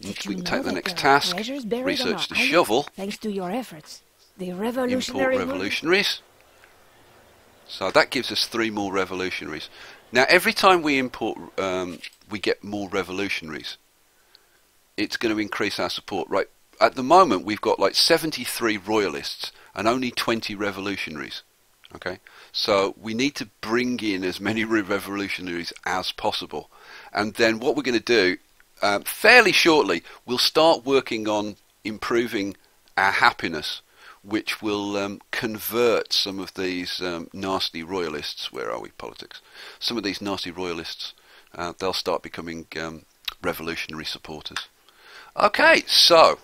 We can take the next task, research the shovel, thanks to your efforts. The import revolutionary revolutionaries. So that gives us 3 more revolutionaries. Now every time we import, we get more revolutionaries. It's going to increase our support. Right, at the moment we've got like 73 royalists and only 20 revolutionaries. Okay, so we need to bring in as many revolutionaries as possible, and then what we're going to do fairly shortly, we'll start working on improving our happiness, which will convert some of these nasty royalists. Where are we? Politics. Some of these nasty royalists, they'll start becoming revolutionary supporters. Okay, so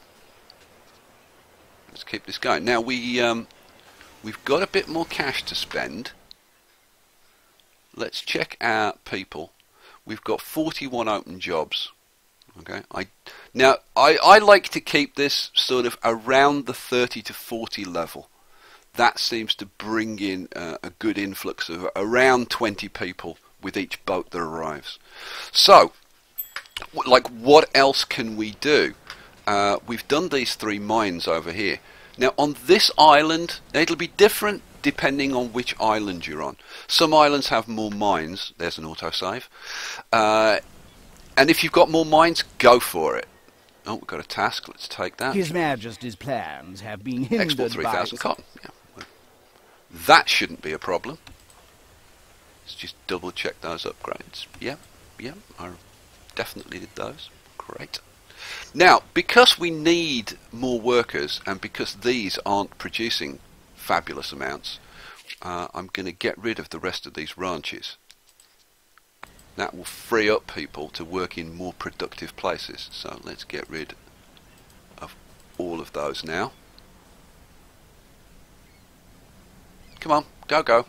let's keep this going. Now we've got a bit more cash to spend. Let's check our people. We've got 41 open jobs. Okay, I like to keep this sort of around the 30 to 40 level. That seems to bring in a good influx of around 20 people with each boat that arrives. So, like, what else can we do? We've done these 3 mines over here. Now on this island, it'll be different depending on which island you're on. Some islands have more mines. There's an autosave. And if you've got more mines, go for it. Oh, we've got a task. Let's take that. His Majesty's plans have been hindered Export 3,000 by... cotton. Yeah. Well, that shouldn't be a problem. Let's just double check those upgrades. Yeah, I definitely did those. Great. Now, because we need more workers and because these aren't producing fabulous amounts, I'm going to get rid of the rest of these ranches. That will free up people to work in more productive places. So let's get rid of all of those now. Come on, go.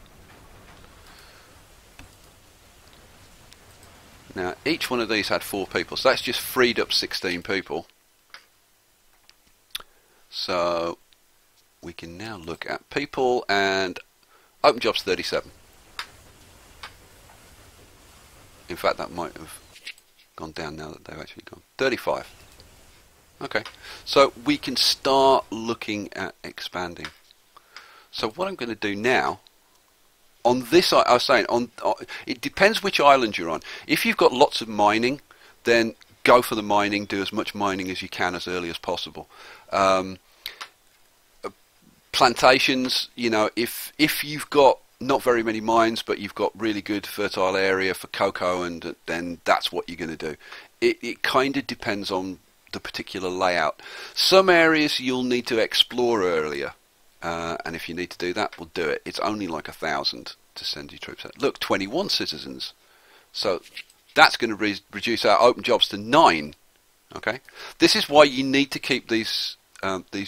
Now each one of these had 4 people, so that's just freed up 16 people. So we can now look at people, and open jobs 37. In fact, that might have gone down now that they've actually gone. 35. Okay, so we can start looking at expanding. So what I'm going to do now, on this, I was saying, it depends which island you're on. If you've got lots of mining, then go for the mining. Do as much mining as you can as early as possible. Plantations, you know, if you've got not very many mines, but you've got really good fertile area for cocoa, and then that's what you're going to do. It kind of depends on the particular layout. Some areas you'll need to explore earlier, and if you need to do that, we'll do it. It's only like 1,000 to send your troops out. Look, 21 citizens. So that's going to reduce our open jobs to 9. Okay, this is why you need to keep these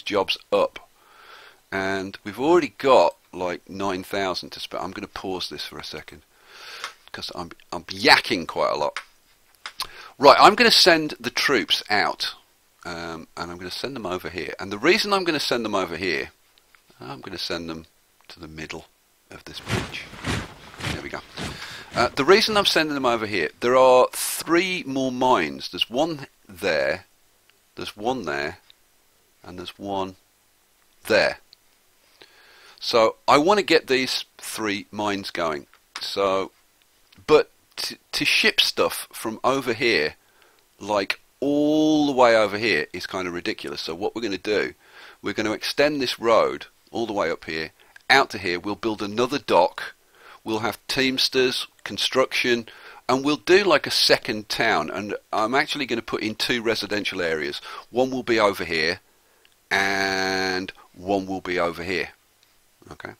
jobs up. And we've already got like 9,000 to spend. I'm going to pause this for a second because I'm yakking quite a lot. Right, I'm going to send the troops out, and I'm going to send them over here. And the reason I'm going to send them over here, I'm going to send them to the middle of this bridge. There we go. The reason I'm sending them over here, there are 3 more mines. There's one there, there's one there, and there's one there. So I want to get these 3 mines going. So, but to ship stuff from over here, like all the way over here, is kind of ridiculous. So what we're going to do, we're going to extend this road all the way up here, out to here. We'll build another dock. We'll have teamsters, construction, and we'll do like a second town. And I'm actually going to put in 2 residential areas. One will be over here, and one will be over here. Okay,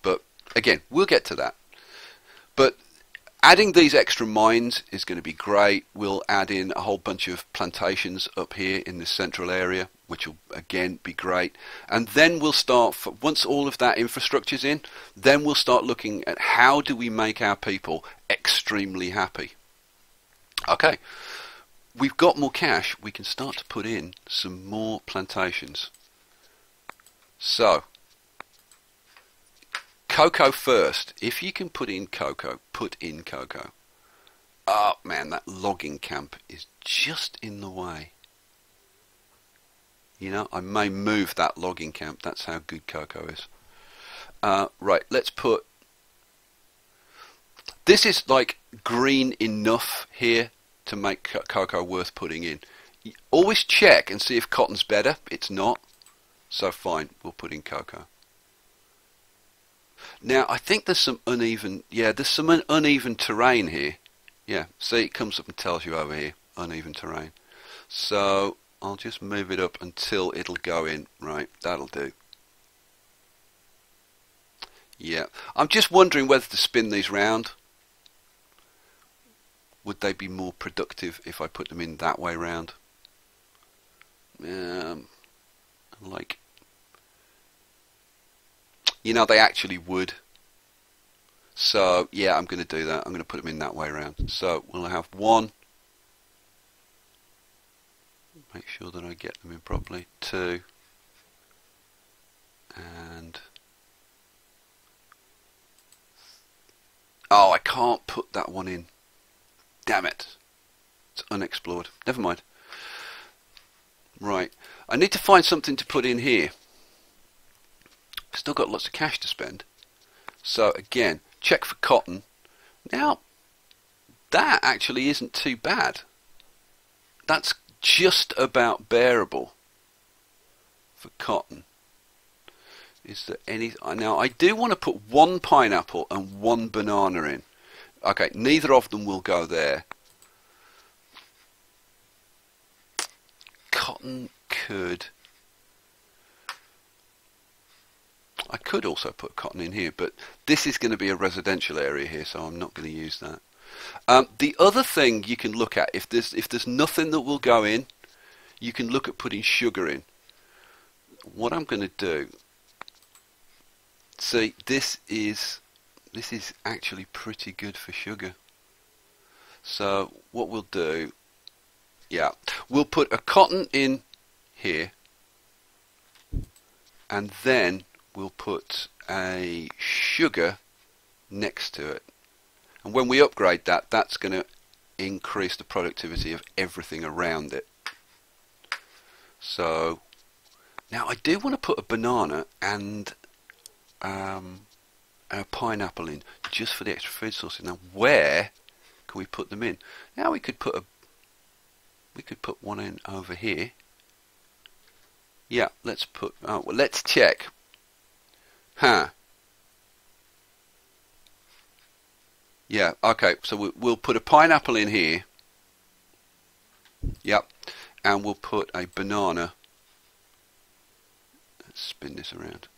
but again, we'll get to that. But adding these extra mines is going to be great. We'll add in a whole bunch of plantations up here in this central area, which will again be great. And then we'll start, once all of that infrastructure's in, then we'll start looking at how do we make our people extremely happy. Okay, we've got more cash. We can start to put in some more plantations. So cocoa first. If you can put in cocoa, put in cocoa. Oh man, that logging camp is just in the way. You know, I may move that logging camp. That's how good cocoa is. Right, let's put... This is like green enough here to make cocoa worth putting in. Always check and see if cotton's better. It's not. So fine, we'll put in cocoa. Now, I think there's some uneven... Yeah, there's some uneven terrain here. Yeah, see, it comes up and tells you over here, uneven terrain. So, I'll just move it up until it'll go in. Right, that'll do. Yeah, I'm just wondering whether to spin these round. Would they be more productive if I put them in that way round? Like, you know, they actually would. So, yeah, I'm going to do that. I'm going to put them in that way round. So, we'll have one. Make sure that I get them in properly. 2. And... Oh, I can't put that one in. Damn it. It's unexplored. Never mind. Right. I need to find something to put in here. Still got lots of cash to spend. So again, check for cotton. Now, that actually isn't too bad. That's just about bearable for cotton. Is there any... Now, I do want to put one pineapple and one banana in. Okay, neither of them will go there. Cotton could... I could also put cotton in here, but this is going to be a residential area here, so I'm not going to use that. The other thing you can look at, if there's nothing that will go in, you can look at putting sugar in. What I'm going to do... See, this is actually pretty good for sugar. So what we'll do, yeah, we'll put a cotton in here, and then we'll put a sugar next to it. And when we upgrade that, that's going to increase the productivity of everything around it. So now I do want to put a banana and a pineapple in, just for the extra food sources. Now, where can we put them in? Now we could put one in over here. Yeah, let's put. Oh, well, let's check. Huh. Yeah. Okay. So we'll put a pineapple in here. Yep. And we'll put a banana. Let's spin this around.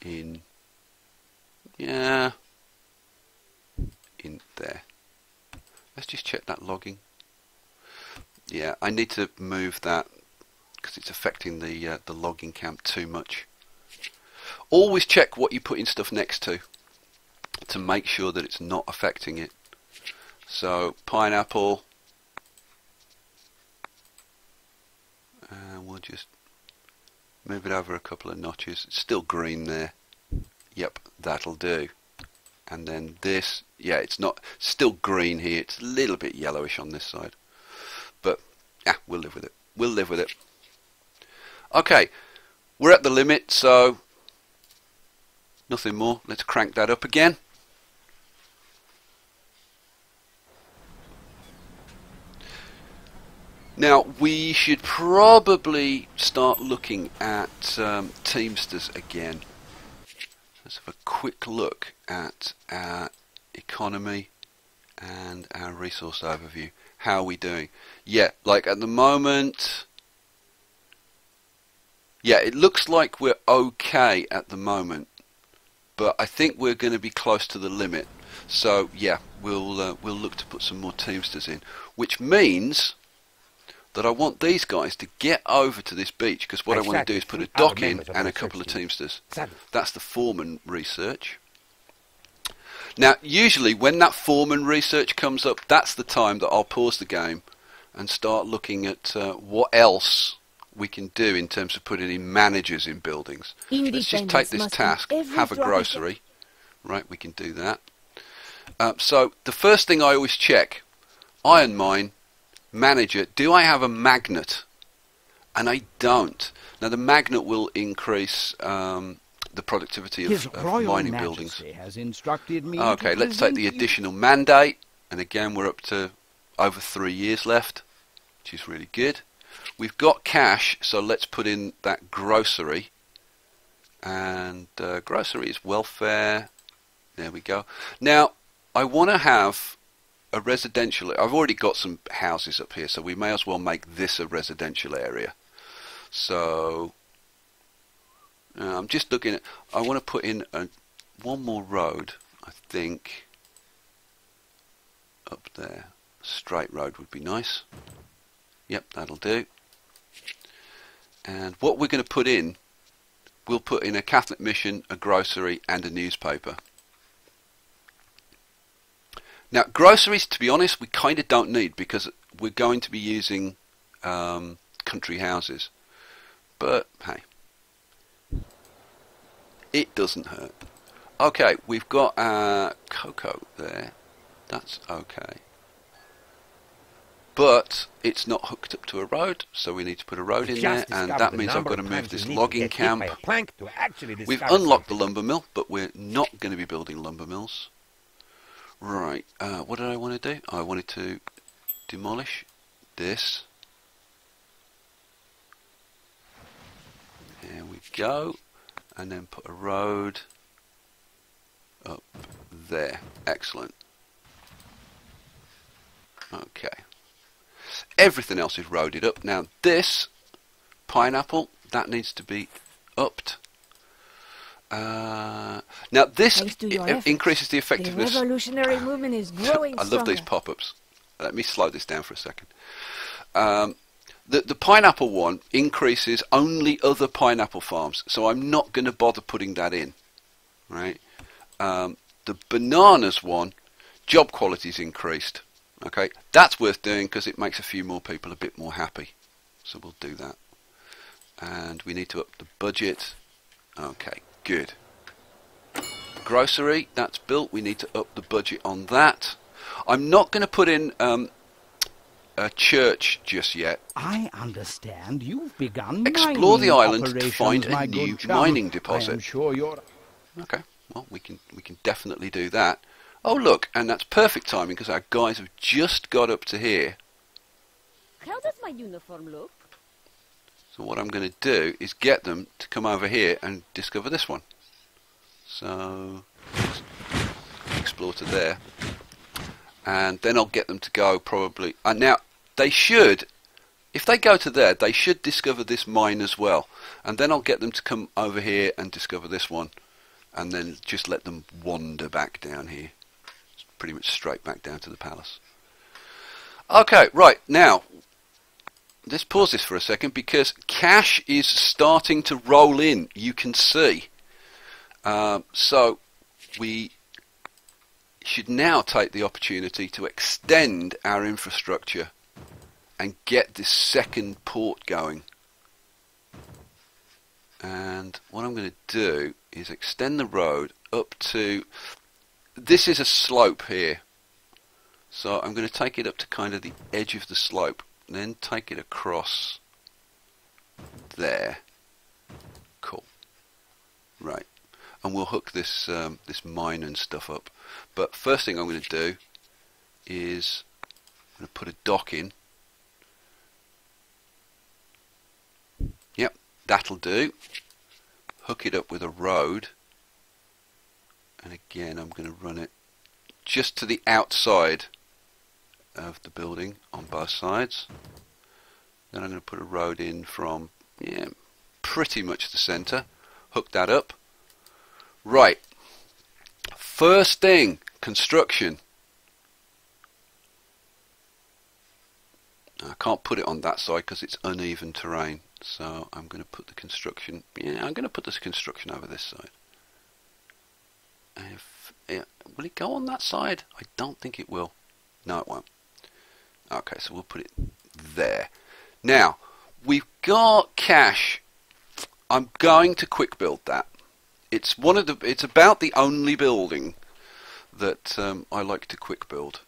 In, yeah, in there. Let's just check that logging. Yeah, I need to move that because it's affecting the logging camp too much. Always check what you're putting stuff next to make sure that it's not affecting it. So pineapple, and we'll just move it over a couple of notches. It's still green there. Yep, that'll do. And then this, yeah, it's not still green here. It's a little bit yellowish on this side. But yeah, we'll live with it. We'll live with it. Okay, we're at the limit, so nothing more. Let's crank that up again. Now, we should probably start looking at Teamsters again. Let's have a quick look at our economy and our resource overview. How are we doing? Yeah, like at the moment... Yeah, it looks like we're okay at the moment. But I think we're going to be close to the limit. So, yeah, we'll look to put some more Teamsters in. Which means... that I want these guys to get over to this beach, because what I want to do is put a dock in and a couple of Teamsters. That's the foreman research. Now, usually when that foreman research comes up, that's the time that I'll pause the game and start looking at what else we can do in terms of putting in managers in buildings. Let's just take this task, have a grocery. Right, we can do that. So the first thing I always check, iron mine, manager, do I have a magnet? And I don't. Now the magnet will increase the productivity of mining buildings. Has instructed me okay, to let's take the present you- additional mandate, and again we're up to over 3 years left, which is really good. We've got cash, so let's put in that grocery. And grocery is welfare. There we go. Now I want to have a residential. I've already got some houses up here, so we may as well make this a residential area. So I'm just looking at, I want to put in one more road, I think, up there. Straight road would be nice. Yep, that'll do. And what we're going to put in, we'll put in a Catholic mission, a grocery and a newspaper. Now groceries, to be honest, we kind of don't need, because we're going to be using country houses. But hey, it doesn't hurt. Okay, we've got cocoa there. That's okay. But it's not hooked up to a road, so we need to put a road in there, and that means I've got to move this logging camp. We've unlocked the lumber mill, but we're not going to be building lumber mills. Right, what did I want to do? I wanted to demolish this. There we go. And then put a road up there. Excellent. Okay. Everything else is roaded up. Now this pineapple, that needs to be upped. Now this increases the effectiveness. The revolutionary movement is growing I love these stronger. pop-ups. Let me slow this down for a second. The pineapple one increases only other pineapple farms, so I'm not going to bother putting that in. Right? The bananas one, job quality is increased. Okay, that's worth doing because it makes a few more people a bit more happy. So we'll do that. And we need to up the budget. Okay, good. Grocery, that's built. We need to up the budget on that. I'm not going to put in a church just yet. I understand you've begun Explore the mining island to operations, find a my new good chum. mining I deposit. am sure you're... Okay, well we can definitely do that. Oh look, and that's perfect timing because our guys have just got up to here. How does my uniform look? So what I'm going to do is get them to come over here and discover this one. So just explore to there, and then I'll get them to go probably. And now they should, if they go to there, they should discover this mine as well. And then I'll get them to come over here and discover this one, and then just let them wander back down here. It's pretty much straight back down to the palace. Okay, right now. Let's pause this for a second because cash is starting to roll in. You can see. So we should now take the opportunity to extend our infrastructure and get this second port going. And what I'm going to do is extend the road up to... This is a slope here. So I'm going to take it up to kind of the edge of the slope. Then take it across there. Cool. Right. And we'll hook this this mine and stuff up. But first thing I'm going to do is I'm going to put a dock in. Yep, that'll do. Hook it up with a road. And again, I'm going to run it just to the outside of the building on both sides. Then I'm going to put a road in from pretty much the centre. Hook that up. Right. First thing, construction. I can't put it on that side because it's uneven terrain. So I'm going to put the construction. I'm going to put this construction over this side. Will it go on that side? I don't think it will. No, it won't. Okay, so we'll put it there. Now, we've got cash. I'm going to quick build that. It's about the only building that I like to quick build.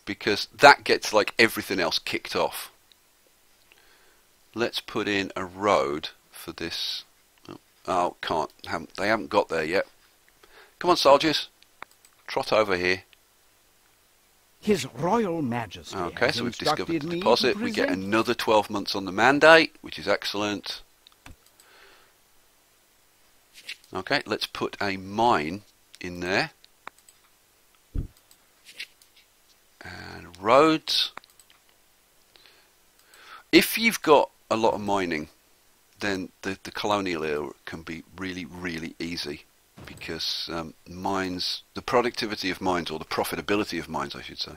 Because that gets like everything else kicked off. Let's put in a road for this. Oh, can't. They haven't got there yet. Come on, soldiers. Trot over here. His Royal Majesty. Okay, so we've discovered the me deposit. We get another 12 months on the mandate, which is excellent. Okay, let's put a mine in there. And roads. If you've got a lot of mining, then the colonial era can be really, really easy, because mines, the productivity of mines, or the profitability of mines I should say,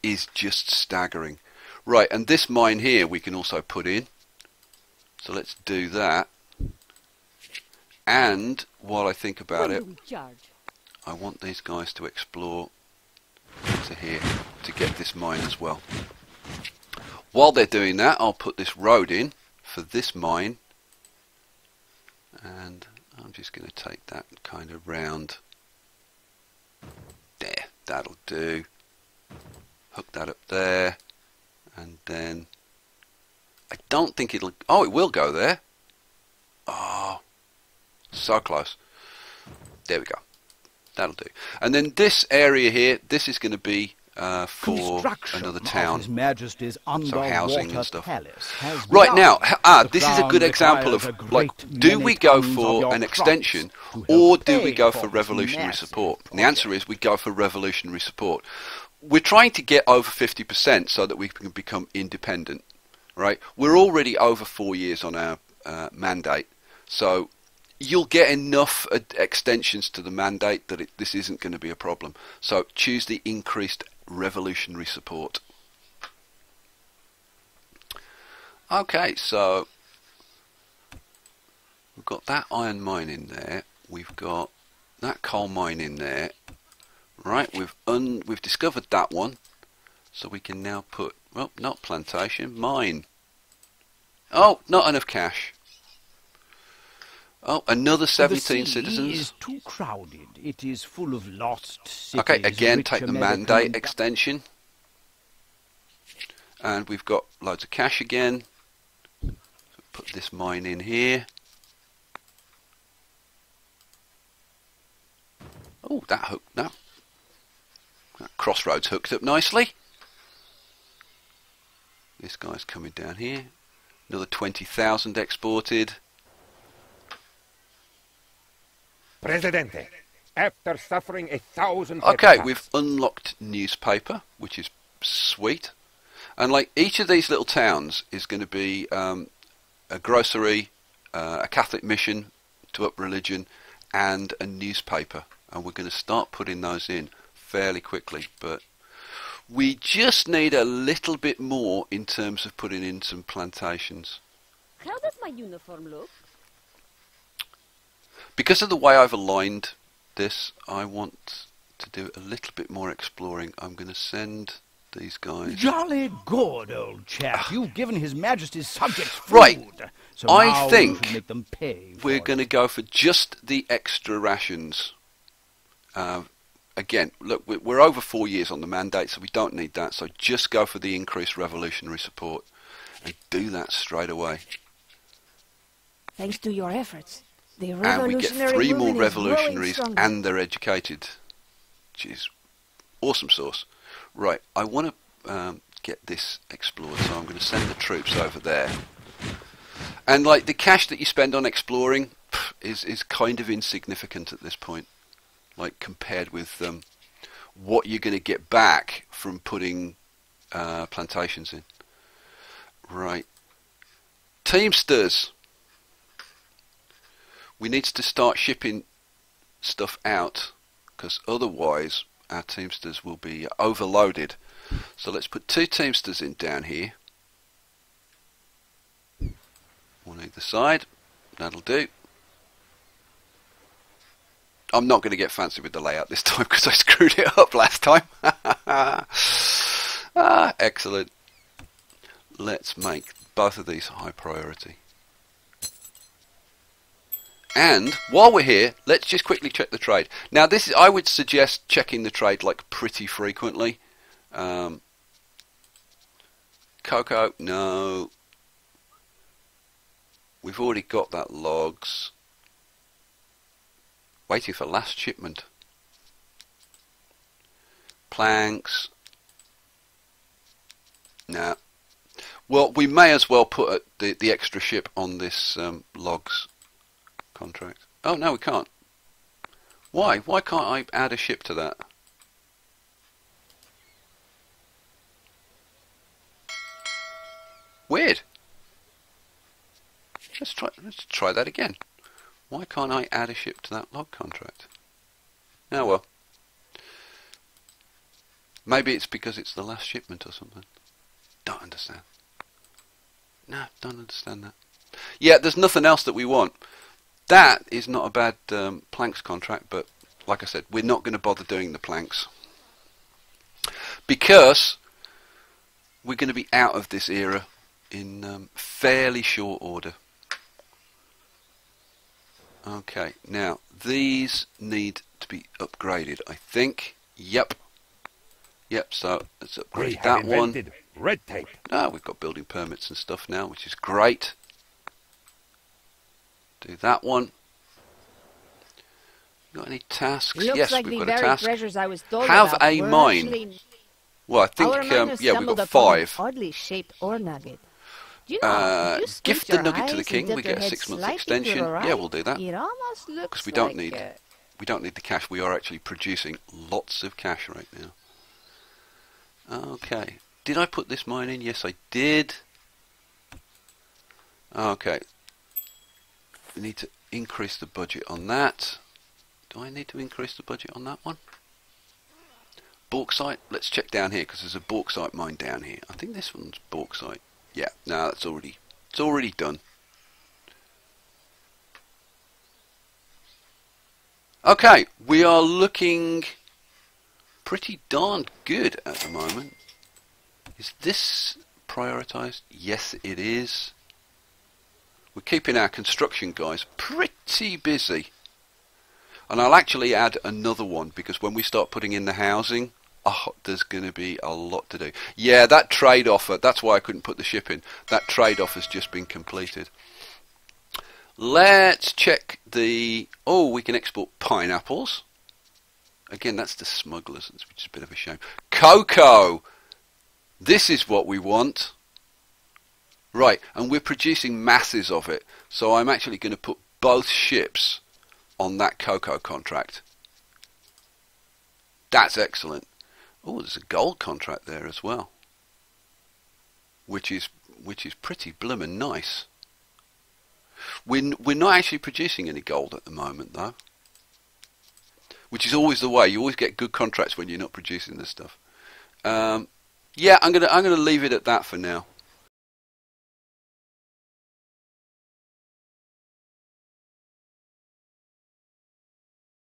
is just staggering. Right, and this mine here we can also put in, so let's do that. And while I think about it, I want these guys to explore to here to get this mine as well. While they're doing that, I'll put this road in for this mine, and I'm just going to take that kind of round there. That'll do. Hook that up there, and then I don't think it'll. Oh, it will go there. Oh, so close. There we go. That'll do. And then this area here, this is going to be for another town. His Majesty's so housing and stuff. Right now, this is a good example of, like, do we go for an extension or do we go for revolutionary support? And the answer is we go for revolutionary support. We're trying to get over 50% so that we can become independent. Right? We're already over 4 years on our mandate, so you'll get enough extensions to the mandate that this isn't going to be a problem. So choose the increased revolutionary support. Okay, so we've got that iron mine in there. We've got that coal mine in there. Right, we've discovered that one, so we can now put, well, not plantation, mine. Oh, not enough cash. Oh, another 17 citizens. The sea is too crowded. It is full of lost cities. Okay, again, take the mandate extension. And we've got loads of cash again. So put this mine in here. Oh, that hooked. No. That crossroads hooked up nicely. This guy's coming down here. Another 20,000 exported. Presidente, after suffering 1,000... Okay, we've unlocked newspaper, which is sweet. And like each of these little towns is going to be a grocery, a Catholic mission to up religion, and a newspaper. And we're going to start putting those in fairly quickly. But we just need a little bit more in terms of putting in some plantations. How does my uniform look? Because of the way I've aligned this, I want to do a little bit more exploring. I'm going to send these guys... Jolly good, old chap. You've given His Majesty's subjects food. Right. So I think make them pay we're going to go for just the extra rations. Again, look, we're over 4 years on the mandate, so we don't need that. So just go for the increased revolutionary support and do that straight away. Thanks to your efforts, the And we get 3 more revolutionaries and they're educated, which is awesome sauce. Right, I want to get this explored, so I'm going to send the troops over there. And like the cash that you spend on exploring is kind of insignificant at this point, like compared with what you're going to get back from putting plantations in. Right, Teamsters. We need to start shipping stuff out, because otherwise our Teamsters will be overloaded. So let's put 2 Teamsters in down here. One either side. That'll do. I'm not going to get fancy with the layout this time because I screwed it up last time. Excellent. Let's make both of these high priority. And while we're here, let's just quickly check the trade. Now, this is, I would suggest checking the trade like pretty frequently. Cocoa, no. We've already got that logs. Waiting for last shipment. Planks. No. Well, we may as well put the extra ship on this logs contract. Oh, no, we can't. Why? Why can't I add a ship to that? Weird. Let's try that again. Why can't I add a ship to that log contract? Oh well. Maybe it's because it's the last shipment or something. Don't understand. No, don't understand that. Yeah, there's nothing else that we want. That is not a bad planks contract, but like I said, we're not going to bother doing the planks. Because we're going to be out of this era in fairly short order. Okay, now these need to be upgraded, I think. Yep. Yep, so let's upgrade that one. Red tape. Ah, we've got building permits and stuff now, which is great. Do that one. Got any tasks? Looks Yes, like we've the got a very task. treasures I was told Have about a were mine. actually- Well, I think, Our miner yeah, we've stumbled got upon an 5. oddly shaped ore nugget. Do you know, if you squint Gift the your nugget to the eyes king. and We tilt your get a head 6 month slightly to extension. the right, Yeah, we'll do that. It almost looks Because we don't like, need the cash. We are actually producing lots of cash right now. Okay. Did I put this mine in? Yes, I did. Okay. We need to increase the budget on that. Do I need to increase the budget on that one? Bauxite. Let's check down here because there's a bauxite mine down here. I think this one's bauxite. Yeah. No, it's already done. Okay, we are looking pretty darn good at the moment. Is this prioritized? Yes, it is. We're keeping our construction guys pretty busy. And I'll actually add another one because when we start putting in the housing, there's going to be a lot to do. Yeah, that trade offer, that's why I couldn't put the ship in. That trade offer has just been completed. Let's check the... Oh, we can export pineapples. Again, that's the smugglers, which is a bit of a shame. Cocoa! This is what we want. Right, and we're producing masses of it. So I'm actually going to put both ships on that cocoa contract. That's excellent. Oh, there's a gold contract there as well. Which is pretty bloomin' nice. We're not actually producing any gold at the moment, though. Which is always the way. You always get good contracts when you're not producing this stuff. Yeah, I'm gonna leave it at that for now.